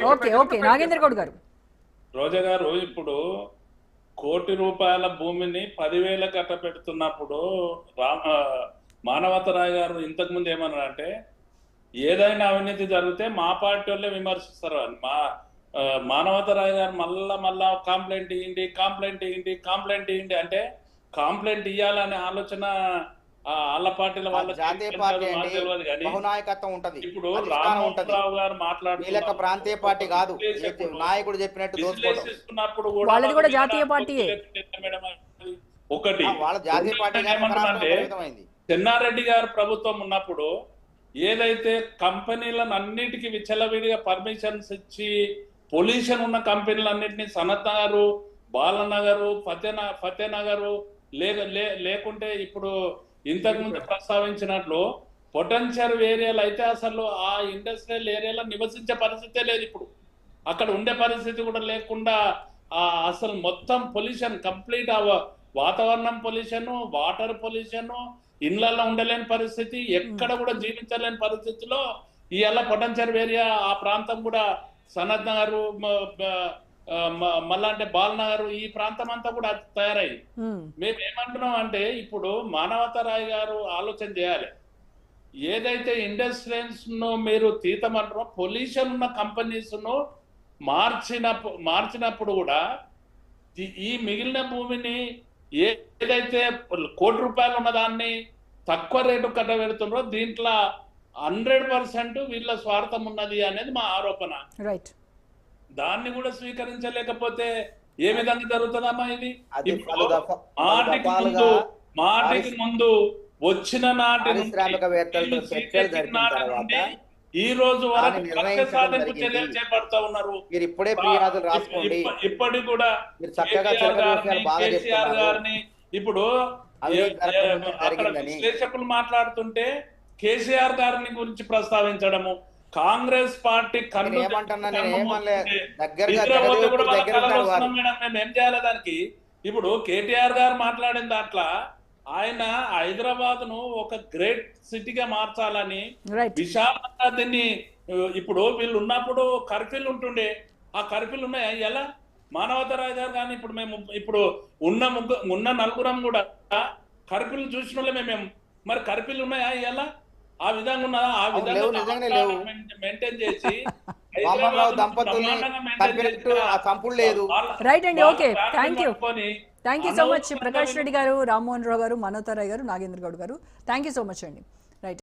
Okay okay Nagendra Goud గారు. రోజా గారు ఇప్పుడు ₹1,00,00,000 భూమిని 10,000 కట్ట పెడుతున్నప్పుడు మానవతరాయ్ గారు ఇంతకు ముందు ఏమన్నారంటే ఏదైనా అవినీతి జరిగితే మా పార్టీ వాళ్ళే విమర్శిస్తారు అని. మానవతరాయ్ గారు మళ్ళా కంప్లైంట్ ఇయ్యండి అంటే కంప్లైంట్ ఇయ్యాలనే ఆలోచన వాళ్ళ పార్టీల వాళ్ళకి జాతీయ పార్టీ అండి, తెలియదు. కానీ బహునాయకత్వం ఉంటది, ఇప్పుడు అధిష్టానం ఉంటది. రామోహన్ గారు వీళ్ళకి ప్రాంతీయ పార్టీ కాదు, నాయకుడు చెప్పినట్టు విశ్లేషిస్తున్నప్పుడు వాళ్ళది కూడా జాతీయ పార్టీయే. ఒకటి వాళ్ళ జాతీయ పార్టీ చెన్నారెడ్డి గారు ప్రభుత్వం ఉన్నప్పుడు ఏదైతే కంపెనీలను అన్నిటికీ విచ్చలవిడిగా పర్మిషన్స్ ఇచ్చి పొల్యూషన్ ఉన్న కంపెనీలన్నింటినీ సనత్ నగరు, బాలనగరు, ఫతేనగరు లేకుంటే ఇప్పుడు ఇంతకు ముందు ప్రస్తావించినట్లు పొటెన్షియల్ ఏరియాలు అయితే అసలు ఆ ఇండస్ట్రియల్ ఏరియాలో నివసించే పరిస్థితే లేదు. ఇప్పుడు అక్కడ ఉండే పరిస్థితి కూడా లేకుండా అసలు మొత్తం పొల్యూషన్ కంప్లీట్ వాతావరణం పొల్యూషన్, వాటర్ పొల్యూషన్, ఇళ్లలో ఉండలేని పరిస్థితి, ఎక్కడ కూడా జీవించలేని పరిస్థితిలో ఇవాళ పొటెన్షియల్ ఏరియా ఆ ప్రాంతం కూడా సనత్ నగర్ మళ్ళా అంటే బాలనగర్ ఈ ప్రాంతం అంతా కూడా తయారయ్యి మేము ఏమంటున్నాం అంటే ఇప్పుడు మానవతరాయ్ గారు ఆలోచన చేయాలి. ఏదైతే ఇండస్ట్రియల్స్ ను మీరు తీతమంటారో పొల్యూషన్ ఉన్న కంపెనీస్ ను మార్చినప్పుడు కూడా ఈ మిగిలిన భూమిని ఏదైతే ₹1,00,00,000 ఉన్నదాన్ని తక్కువ రేటు కట్టబెడుతున్నారో దీంట్లో 100% వీళ్ళ స్వార్థం ఉన్నది అనేది మా ఆరోపణ. రైట్, దాన్ని కూడా స్వీకరించలేకపోతే ఏ విధంగా జరుగుతుందమ్మా ఇది? మాటికి ముందు వచ్చిన నాటి నుండి ఈ రోజు వరకు సాధింపు చర్యలు చేపడతా ఉన్నారు. మీరు ఇప్పుడే ఫిర్యాదులు రాసుకోండి. ఇప్పటికి కూడా కేసీఆర్ గారిని ఇప్పుడు అక్కడ విశ్లేషకులు మాట్లాడుతుంటే కేసీఆర్ గారిని గురించి ప్రస్తావించడము, కాంగ్రెస్ పార్టీ మేము ఏం చేయాలి దానికి? ఇప్పుడు కేటీఆర్ గారు మాట్లాడిన దాంట్లో ఆయన హైదరాబాద్ ను ఒక గ్రేట్ సిటీగా మార్చాలని విశాలంగా దీన్ని ఇప్పుడు వీళ్ళు ఉన్నప్పుడు కర్ఫ్యూలు ఉంటుండే, ఆ కర్ఫ్యూలు ఉన్నాయి ఎలా? మానవతరాయ్ గారు కానీ ఇప్పుడు మేము ఇప్పుడు ఉన్న నలుగురం కూడా కర్ఫ్యూలు చూసిన వాళ్ళే మేము. మరి కర్ఫ్యూలు ఉన్నాయా ఎలా? ఆ విధంగా ఉన్నదా? ఆ విధంగా మెయింటైన్ చేసి రైట్ అండి. Okay, thank you so much Prakash Reddy గారు, రామ్మోహన్ రావు గారు, మానవతరాయ్ గారు, నాగేంద్ర గౌడ్ గారు, థ్యాంక్ యూ సో మచ్ అండి.